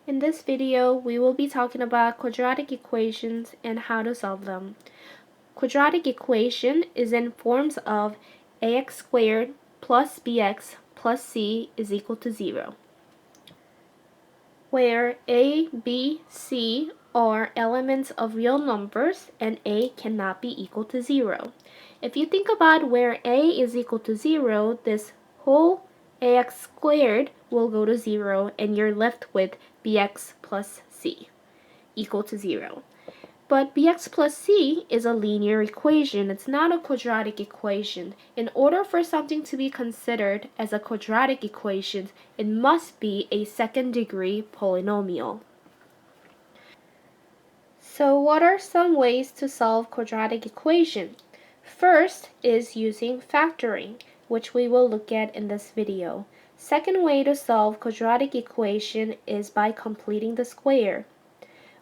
In this video, we will be talking about quadratic equations and how to solve them. Quadratic equation is in forms of ax squared plus bx plus c is equal to 0, where a, b, c are elements of real numbers and a cannot be equal to 0. If you think about where a is equal to 0, this whole ax squared will go to 0 and you're left with bx plus c equal to 0. But bx plus c is a linear equation. It's not a quadratic equation. In order for something to be considered as a quadratic equation, it must be a second-degree polynomial. So what are some ways to solve quadratic equation? First is using factoring, which we will look at in this video. Second way to solve quadratic equation is by completing the square.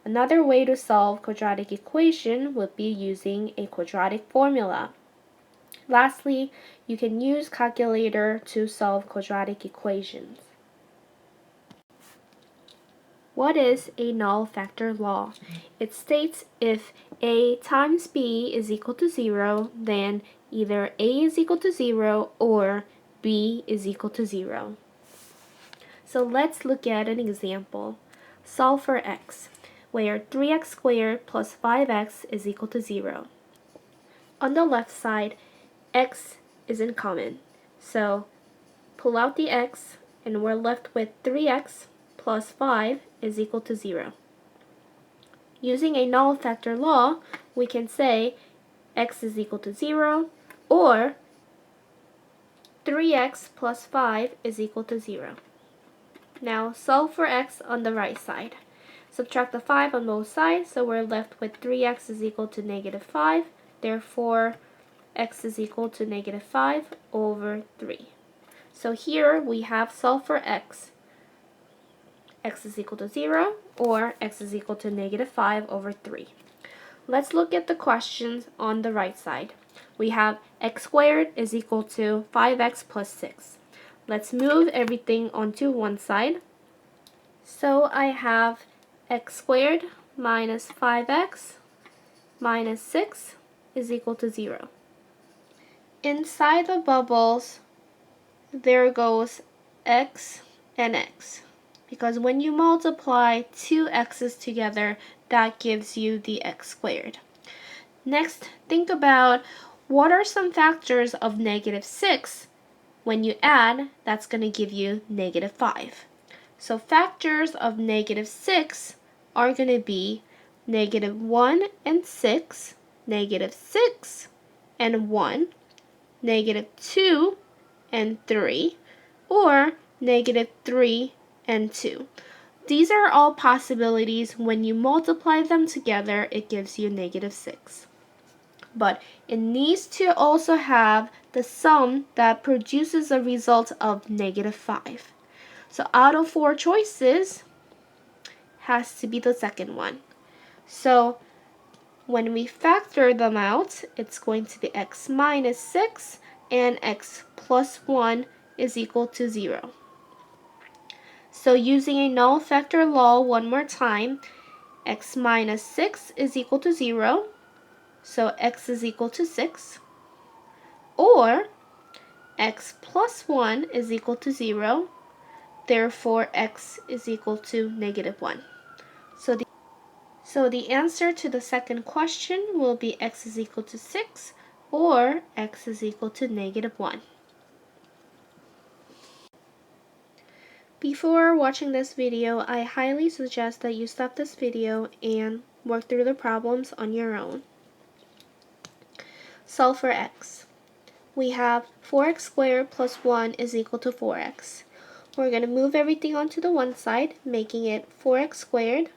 Another way to solve quadratic equation would be using a quadratic formula. Lastly, you can use calculator to solve quadratic equations. What is a null factor law? It states if a times b is equal to 0, then either a is equal to 0 or b is equal to 0. So let's look at an example. Solve for x, where 3x squared plus 5x is equal to 0. On the left side, x is in common. So pull out the x and we're left with 3x plus 5 is equal to 0. Using a null factor law, we can say x is equal to 0 or 3x plus 5 is equal to 0. Now solve for x on the right side. Subtract the 5 on both sides, so we're left with 3x is equal to negative 5. Therefore, x is equal to negative 5 over 3. So here we have solve for x. X is equal to 0 or x is equal to negative 5 over 3. Let's look at the questions on the right side. We have x squared is equal to 5x plus 6. Let's move everything onto one side. So I have x squared minus 5x minus 6 is equal to 0. Inside the bubbles, there goes x and x, because when you multiply two x's together, that gives you the x squared. Next, think about what are some factors of negative 6. When you add, that's going to give you negative 5. So factors of negative 6 are going to be negative 1 and 6, negative 6 and 1, negative 2 and 3, or negative 3 and 2. These are all possibilities. When you multiply them together, it gives you negative 6. But it needs to also have the sum that produces a result of negative 5. So out of 4 choices, has to be the second one. So when we factor them out, it's going to be x minus 6 and x plus 1 is equal to 0. So using a null factor law one more time, x minus 6 is equal to 0. So x is equal to 6, or x plus 1 is equal to 0, therefore x is equal to negative 1. So the answer to the second question will be x is equal to 6 or x is equal to negative 1. Before watching this video, I highly suggest that you stop this video and work through the problems on your own. Solve for x. We have 4x squared plus 1 is equal to 4x. We're going to move everything onto the one side, making it 4x squared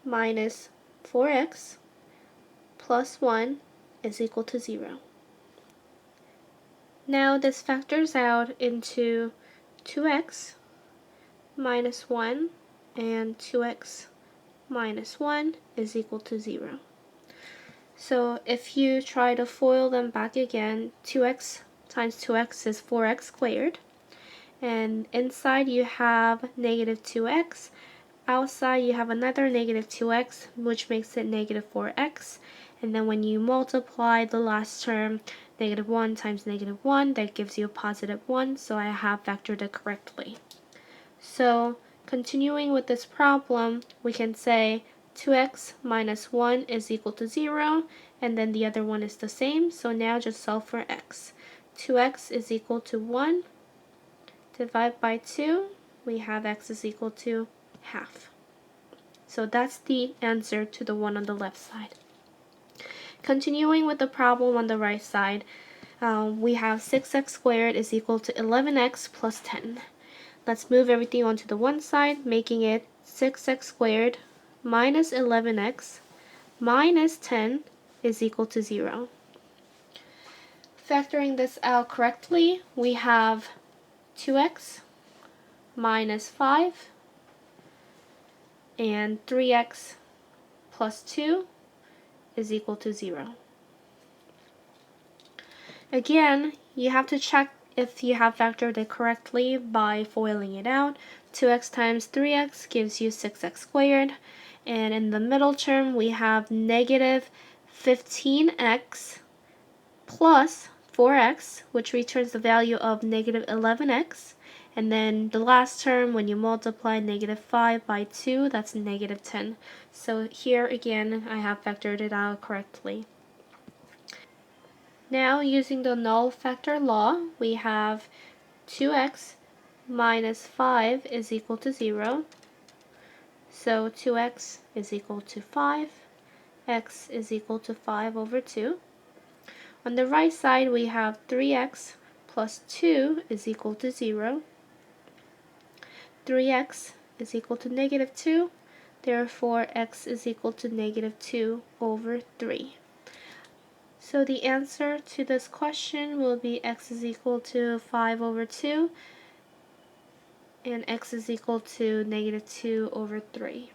minus 4x plus 1 is equal to 0. Now this factors out into 2x minus 1 and 2x minus 1 is equal to 0. So if you try to FOIL them back again, 2x times 2x is 4x squared. And inside you have negative 2x. outside you have another negative 2x, which makes it negative 4x. And then when you multiply the last term, negative 1 times negative 1, that gives you a positive 1, so I have factored it correctly. So continuing with this problem, we can say 2x minus 1 is equal to 0, and then the other one is the same, so now just solve for x. 2x is equal to 1, divide by 2, we have x is equal to half. So that's the answer to the one on the left side. Continuing with the problem on the right side, we have 6x squared is equal to 11x plus 10. Let's move everything onto the one side, making it 6x squared minus 11x minus 10 is equal to 0. Factoring this out correctly, we have 2x minus 5 and 3x plus 2 is equal to 0. Again, you have to check if you have factored it correctly by foiling it out. 2x times 3x gives you 6x squared. And in the middle term, we have negative 15x plus 4x, which returns the value of negative 11x. And then the last term, when you multiply negative 5 by 2, that's negative 10. So here again, I have factored it out correctly. Now, using the null factor law, we have 2x minus 5 is equal to 0. So 2x is equal to 5. X is equal to 5 over 2. On the right side, we have 3x plus 2 is equal to 0. 3x is equal to negative 2. Therefore, x is equal to negative 2 over 3. So the answer to this question will be x is equal to 5 over 2 and x is equal to negative 2 over 3.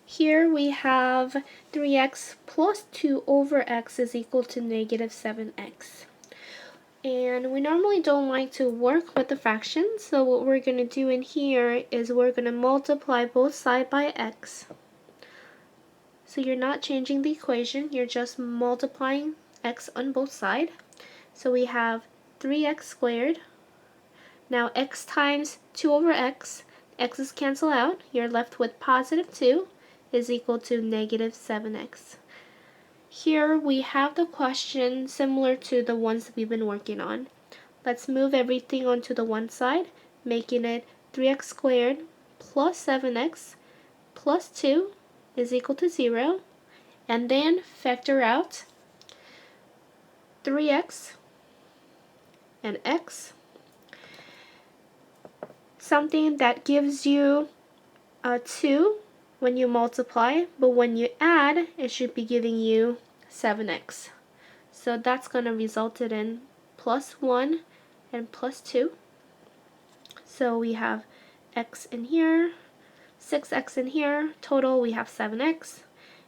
Here we have 3x plus 2 over x is equal to negative 7x. And we normally don't like to work with the fractions, so what we're going to do in here is we're going to multiply both sides by x. So you're not changing the equation, you're just multiplying x on both sides. So we have 3x squared. Now x times 2 over x, x's cancel out. You're left with positive 2 is equal to negative 7x. Here we have the question similar to the ones that we've been working on. Let's move everything onto the one side, making it 3x squared plus 7x plus 2 is equal to 0, and then factor out 3x and x, something that gives you a 2 when you multiply, but when you add, it should be giving you 7x. So that's going to result in plus 1 and plus 2. So we have x in here, 6x in here, total we have 7x.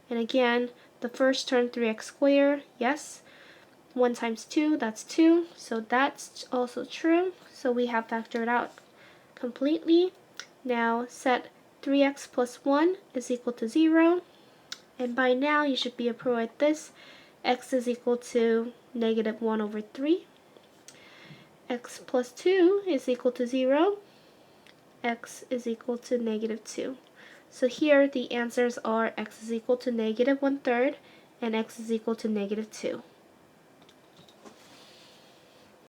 And again, the first term 3x squared, yes. 1 times 2, that's 2, so that's also true. So we have factored out completely. Now set 3x plus 1 is equal to 0. And by now you should be approved with this. X is equal to negative 1 over 3. X plus 2 is equal to 0. X is equal to negative 2. So here the answers are x is equal to negative 1/3 and x is equal to negative 2.